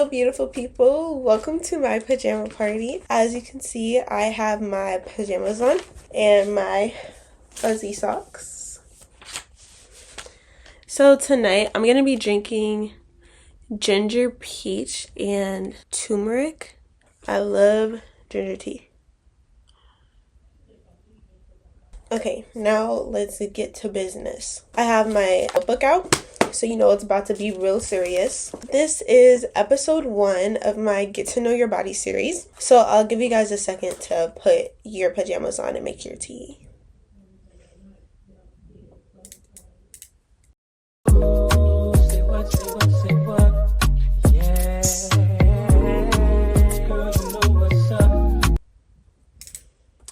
Hello, beautiful people. Welcome to my pajama party. As you can see, I have my pajamas on and my fuzzy socks. So tonight, I'm going to be drinking ginger peach and turmeric. I love ginger tea. Okay, now let's get to business. I have my book out, so you know it's about to be real serious. This is episode 1 of my Get to Know Your Body series. So I'll give you guys a second to put your pajamas on and make your tea.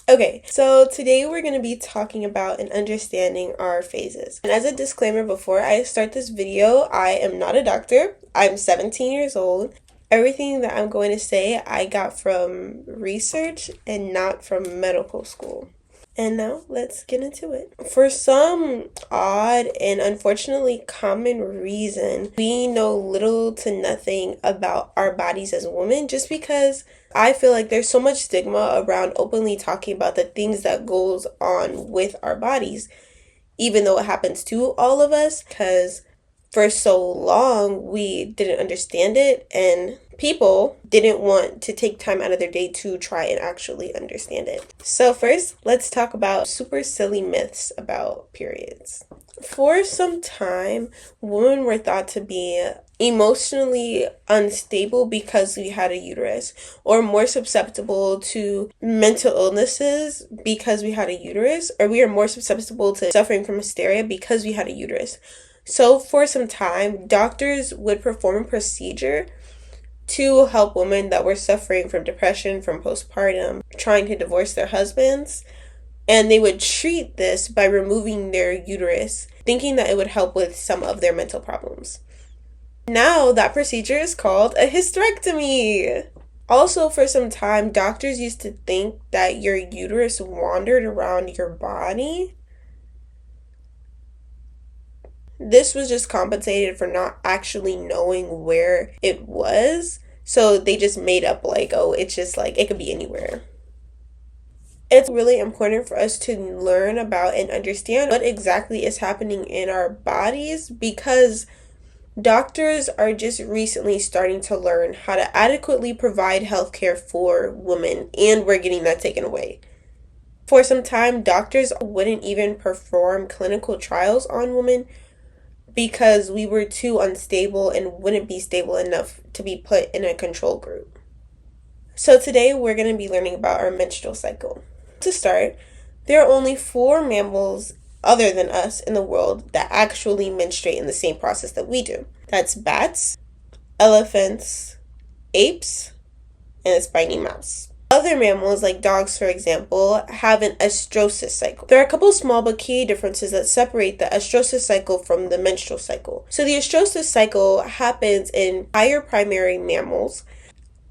Okay, so today we're going to be talking about and understanding our phases. And as a disclaimer before I start this video, I am not a doctor. I'm 17 years old. Everything that I'm going to say I got from research and not from medical school. And now let's get into it. For some odd and unfortunately common reason, we know little to nothing about our bodies as women, just because I feel like there's so much stigma around openly talking about the things that goes on with our bodies, even though it happens to all of us, because for so long we didn't understand it and people didn't want to take time out of their day to try and actually understand it. So first, let's talk about super silly myths about periods. For some time, women were thought to be emotionally unstable because we had a uterus, or more susceptible to mental illnesses because we had a uterus, or we are more susceptible to suffering from hysteria because we had a uterus. So for some time, doctors would perform a procedure to help women that were suffering from depression, from postpartum, trying to divorce their husbands. And they would treat this by removing their uterus, thinking that it would help with some of their mental problems. Now that procedure is called a hysterectomy. Also, for some time, doctors used to think that your uterus wandered around your body. This was just compensated for not actually knowing where it was. So they just made up like, oh, it's just like, it could be anywhere. It's really important for us to learn about and understand what exactly is happening in our bodies, because doctors are just recently starting to learn how to adequately provide healthcare for women, and we're getting that taken away. For some time, doctors wouldn't even perform clinical trials on women because we were too unstable and wouldn't be stable enough to be put in a control group. So today we're going to be learning about our menstrual cycle. To start, there are only 4 mammals other than us in the world that actually menstruate in the same process that we do. That's bats, elephants, apes, and a spiny mouse. Other mammals, like dogs for example, have an estrous cycle. There are a couple small but key differences that separate the estrous cycle from the menstrual cycle. So the estrous cycle happens in higher primary mammals.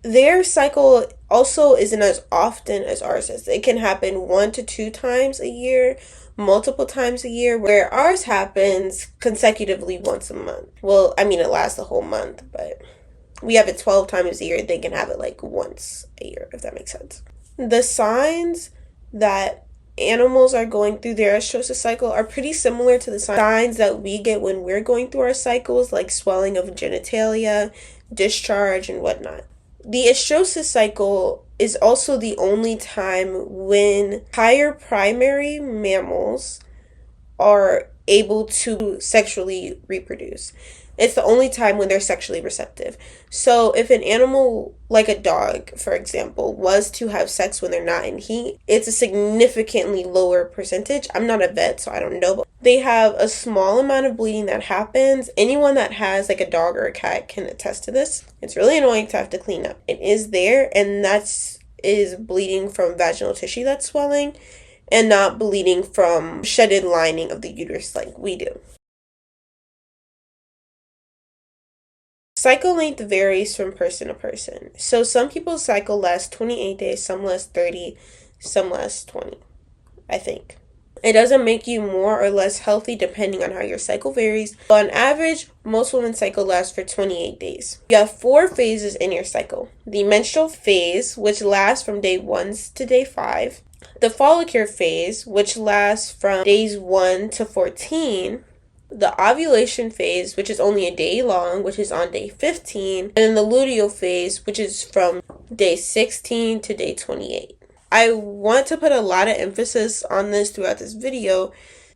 Their cycle also isn't as often as ours is. It can happen 1 to 2 times a year, multiple times a year, where ours happens consecutively once a month. Well, I mean, it lasts the whole month, but we have it 12 times a year. They can have it like once a year, if that makes sense. The signs that animals are going through their estrous cycle are pretty similar to the signs that we get when we're going through our cycles, like swelling of genitalia, discharge, and whatnot. The estrous cycle is also the only time when higher primary mammals are able to sexually reproduce. It's the only time when they're sexually receptive. So if an animal, like a dog, for example, was to have sex when they're not in heat, it's a significantly lower percentage. I'm not a vet, so I don't know, but they have a small amount of bleeding that happens. Anyone that has like a dog or a cat can attest to this. It's really annoying to have to clean up. It is there, and that's is bleeding from vaginal tissue that's swelling, and not bleeding from shedded lining of the uterus like we do. Cycle length varies from person to person. So some people's cycle lasts 28 days, some last 30, some last 20, I think. It doesn't make you more or less healthy depending on how your cycle varies. On average, most women's cycle lasts for 28 days. You have 4 phases in your cycle. The menstrual phase, which lasts from day 1 to day 5. The follicular phase, which lasts from days 1 to 14. The ovulation phase, which is only a day long, which is on day 15. And then the luteal phase, which is from day 16 to day 28. I want to put a lot of emphasis on this throughout this video,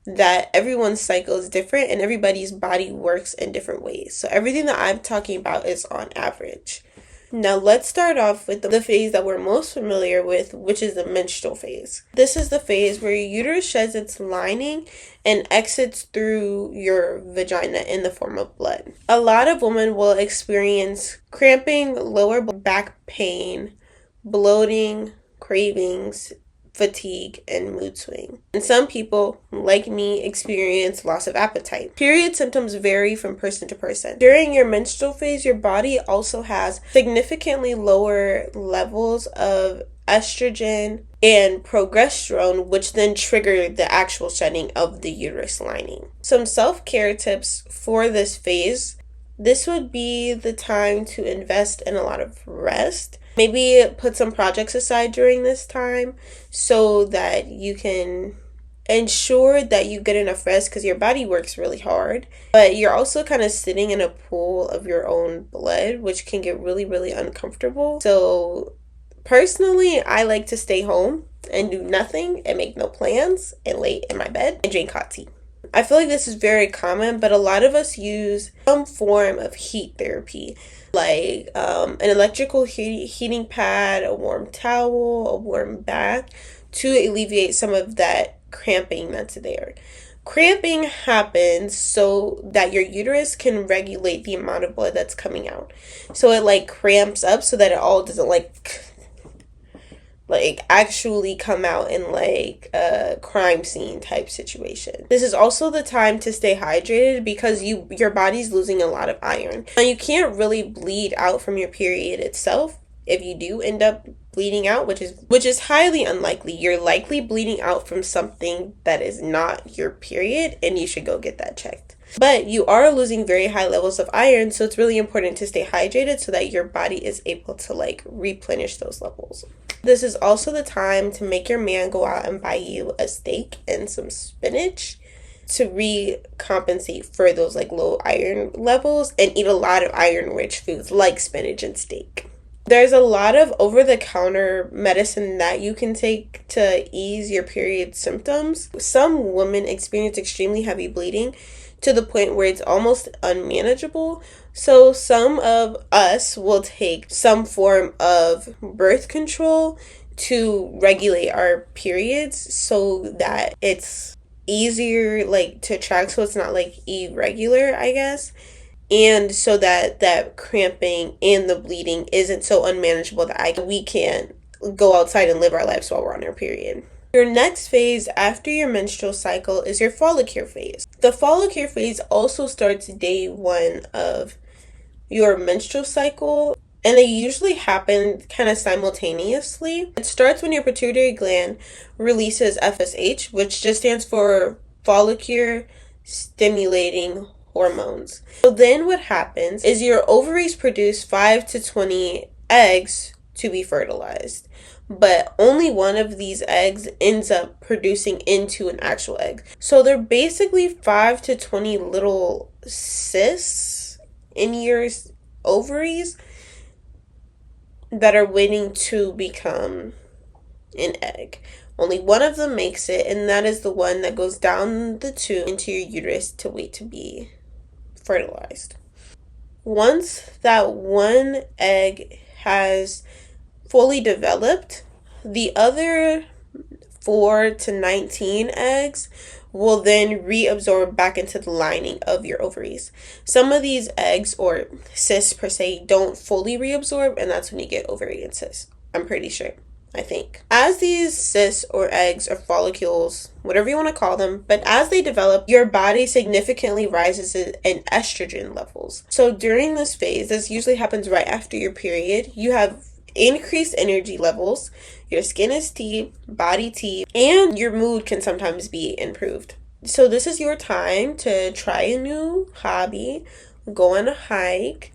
that everyone's cycle is different and everybody's body works in different ways. So everything that I'm talking about is on average. Now let's start off with the phase that we're most familiar with, which is the menstrual phase. This is the phase where your uterus sheds its lining and exits through your vagina in the form of blood. A lot of women will experience cramping, lower back pain, bloating, cravings, fatigue, and mood swing. And some people, like me, experience loss of appetite. Period symptoms vary from person to person. During your menstrual phase, your body also has significantly lower levels of estrogen and progesterone, which then trigger the actual shedding of the uterus lining. Some self-care tips for this phase. This would be the time to invest in a lot of rest. Maybe put some projects aside during this time so that you can ensure that you get enough rest, because your body works really hard. But you're also kind of sitting in a pool of your own blood, which can get really, really uncomfortable. So personally, I like to stay home and do nothing and make no plans and lay in my bed and drink hot tea. I feel like this is very common, but a lot of us use some form of heat therapy, like an electrical heating pad, a warm towel, a warm bath, to alleviate some of that cramping that's there. Cramping happens so that your uterus can regulate the amount of blood that's coming out. So it cramps up so that it all doesn't actually come out in a crime scene type situation. This is also the time to stay hydrated because your body's losing a lot of iron. Now, you can't really bleed out from your period itself. If you do end up bleeding out, which is highly unlikely, you're likely bleeding out from something that is not your period, and you should go get that checked. But you are losing very high levels of iron, so it's really important to stay hydrated so that your body is able to replenish those levels. This is also the time to make your man go out and buy you a steak and some spinach to recompensate for those low iron levels, and eat a lot of iron rich foods like spinach and steak. There's a lot of over-the-counter medicine that you can take to ease your period symptoms. Some women experience extremely heavy bleeding to the point where it's almost unmanageable. So some of us will take some form of birth control to regulate our periods so that it's easier to track, so it's not irregular, I guess. And so that cramping and the bleeding isn't so unmanageable that we can't go outside and live our lives while we're on our period. Your next phase after your menstrual cycle is your follicular phase. The follicular phase also starts day 1 of your menstrual cycle, and they usually happen kind of simultaneously. It starts when your pituitary gland releases FSH, which just stands for follicular stimulating hormones. So then what happens is your ovaries produce 5 to 20 eggs to be fertilized, but only one of these eggs ends up producing into an actual egg. So they're basically 5 to 20 little cysts in your ovaries that are waiting to become an egg. Only one of them makes it, and that is the one that goes down the tube into your uterus to wait to be fertilized. Once that one egg has fully developed, the other 4 to 19 eggs will then reabsorb back into the lining of your ovaries. Some of these eggs, or cysts per se, don't fully reabsorb, and that's when you get ovarian cysts. I'm pretty sure. I think. As these cysts or eggs or follicles, whatever you want to call them, but as they develop, your body significantly rises in estrogen levels. So during this phase, this usually happens right after your period, you have increased energy levels, your skin is tea, body tea, and your mood can sometimes be improved. So this is your time to try a new hobby, go on a hike,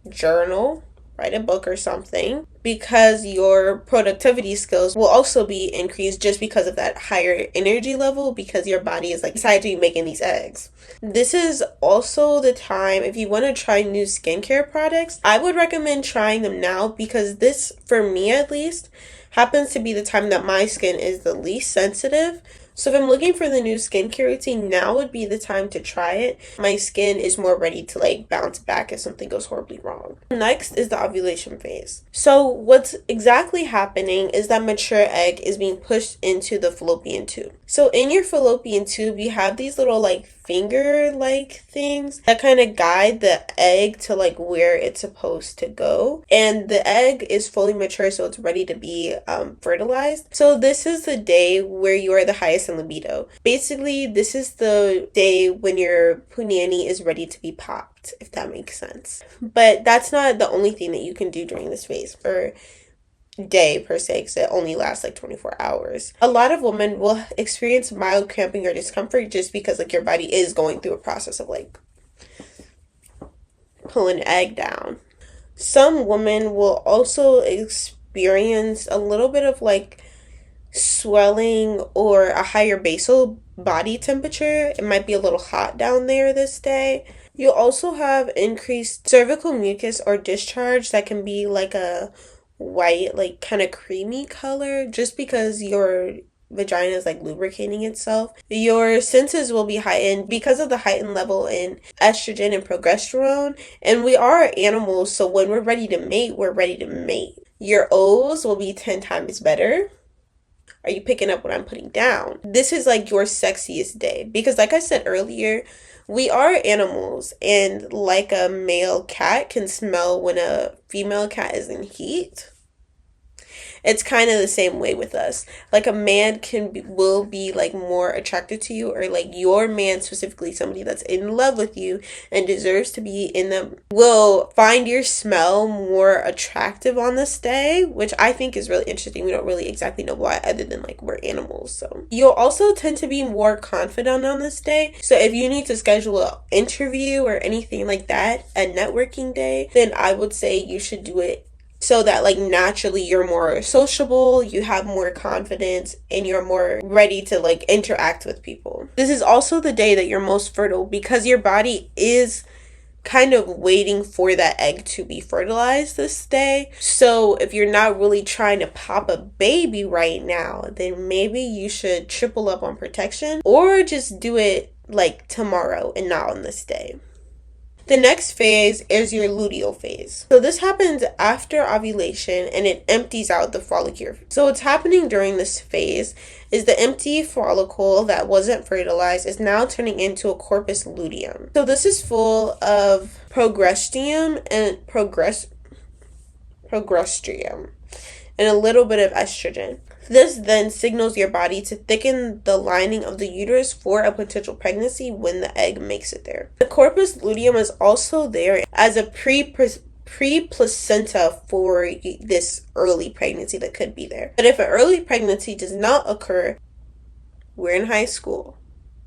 journal, write a book or something, because your productivity skills will also be increased just because of that higher energy level, because your body is like decided to be making these eggs. This is also the time, if you want to try new skincare products, I would recommend trying them now, because this, for me at least, happens to be the time that my skin is the least sensitive. So if I'm looking for the new skincare routine, now would be the time to try it. My skin is more ready to like bounce back if something goes horribly wrong. Next is the ovulation phase. So what's exactly happening is that mature egg is being pushed into the fallopian tube. So in your fallopian tube, you have these little like finger like things that kind of guide the egg to like where it's supposed to go, and the egg is fully mature, so it's ready to be fertilized. So this is the day where you are the highest in libido. Basically, this is the day when your punani is ready to be popped, if that makes sense. But that's not the only thing that you can do during this phase, or day per se, because it only lasts like 24 hours. A lot of women will experience mild cramping or discomfort just because like your body is going through a process of like pulling an egg down. Some women will also experience a little bit of like swelling or a higher basal body temperature. It might be a little hot down there this day. You'll also have increased cervical mucus or discharge that can be like a white, like kind of creamy color, just because your vagina is like lubricating itself. Your senses will be heightened because of the heightened level in estrogen and progesterone. And we are animals, so when we're ready to mate, we're ready to mate. Your O's will be 10 times better. Are you picking up what I'm putting down? This is like your sexiest day, because like I said earlier, we are animals, and like a male cat can smell when a female cat is in heat. It's kind of the same way with us. Like a man will be like more attracted to you, or like your man, specifically somebody that's in love with you and deserves to be in them, will find your smell more attractive on this day, which I think is really interesting. We don't really exactly know why, other than like we're animals. So you'll also tend to be more confident on this day. So if you need to schedule an interview or anything like that, a networking day, then I would say you should do it so that like naturally you're more sociable, you have more confidence, and you're more ready to like interact with people. This is also the day that you're most fertile, because your body is kind of waiting for that egg to be fertilized this day. So if you're not really trying to pop a baby right now, then maybe you should triple up on protection, or just do it like tomorrow and not on this day. The next phase is your luteal phase. So this happens after ovulation, and it empties out the follicle. So what's happening during this phase is the empty follicle that wasn't fertilized is now turning into a corpus luteum. So this is full of progesterone and a little bit of estrogen. This then signals your body to thicken the lining of the uterus for a potential pregnancy when the egg makes it there. The corpus luteum is also there as a pre-placenta for this early pregnancy that could be there. But if an early pregnancy does not occur, we're in high school.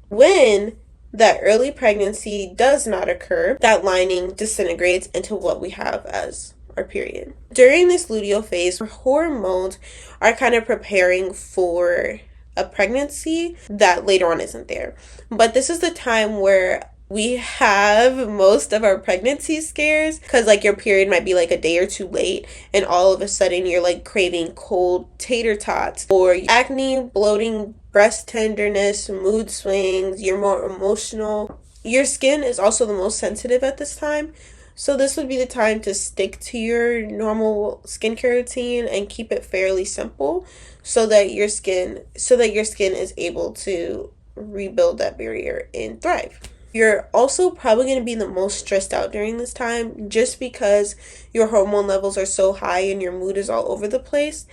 When that early pregnancy does not occur, that lining disintegrates into what we have as our period. During this luteal phase, hormones are kind of preparing for a pregnancy that later on isn't there. But this is the time where we have most of our pregnancy scares, because like your period might be like a day or two late, and all of a sudden you're like craving cold tater tots, or acne, bloating, breast tenderness, mood swings, you're more emotional. Your skin is also the most sensitive at this time. So this would be the time to stick to your normal skincare routine and keep it fairly simple, so that your skin is able to rebuild that barrier and thrive. You're also probably going to be the most stressed out during this time, just because your hormone levels are so high and your mood is all over the place.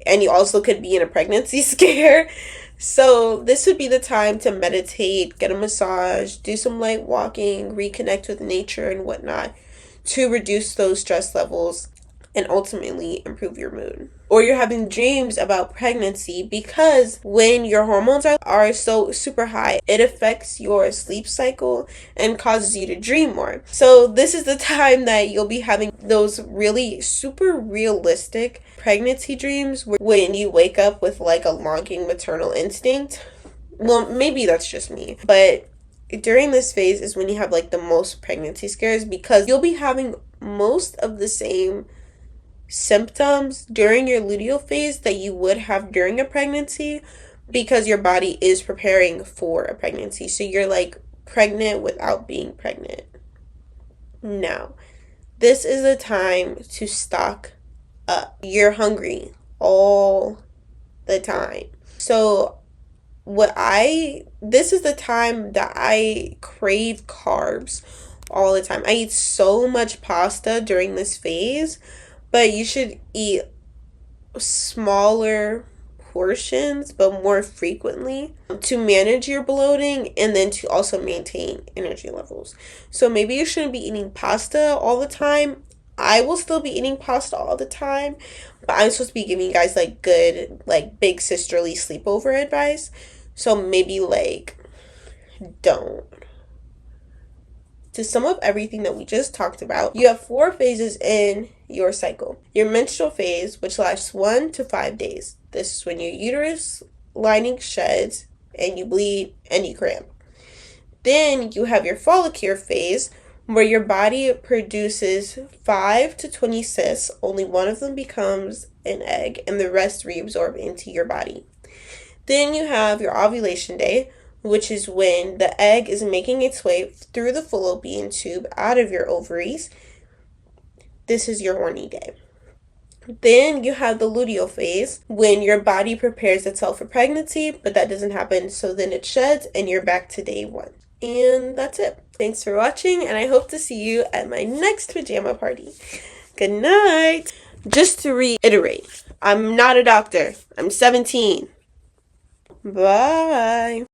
And you also could be in a pregnancy scare. So this would be the time to meditate, get a massage, do some light walking, reconnect with nature and whatnot to reduce those stress levels. and ultimately improve your mood. Or you're having dreams about pregnancy because when your hormones are so super high, it affects your sleep cycle and causes you to dream more. So this is the time that you'll be having those really super realistic pregnancy dreams when you wake up with like a longing maternal instinct. Well, maybe that's just me, but during this phase is when you have like the most pregnancy scares, because you'll be having most of the same symptoms during your luteal phase that you would have during a pregnancy, because your body is preparing for a pregnancy. So you're like pregnant without being pregnant. Now, this is a time to stock up. You're hungry all the time. So this is the time that I crave carbs all the time. I eat so much pasta during this phase, but you should eat smaller portions but more frequently to manage your bloating and then to also maintain energy levels. So maybe you shouldn't be eating pasta all the time. I will still be eating pasta all the time, but I'm supposed to be giving you guys like good, like big sisterly sleepover advice. So maybe like don't. To sum up everything that we just talked about, you have 4 phases in your cycle. Your menstrual phase, which lasts 1 to 5 days. This is when your uterus lining sheds and you bleed and you cramp. Then you have your follicular phase, where your body produces 5 to 20 cysts. Only one of them becomes an egg and the rest reabsorb into your body. Then you have your ovulation day, which is when the egg is making its way through the fallopian tube out of your ovaries. This is your horny day. Then you have the luteal phase, when your body prepares itself for pregnancy, but that doesn't happen, so then it sheds and you're back to day 1. And that's it. Thanks for watching, and I hope to see you at my next pajama party. Good night. Just to reiterate, I'm not a doctor. I'm 17. Bye.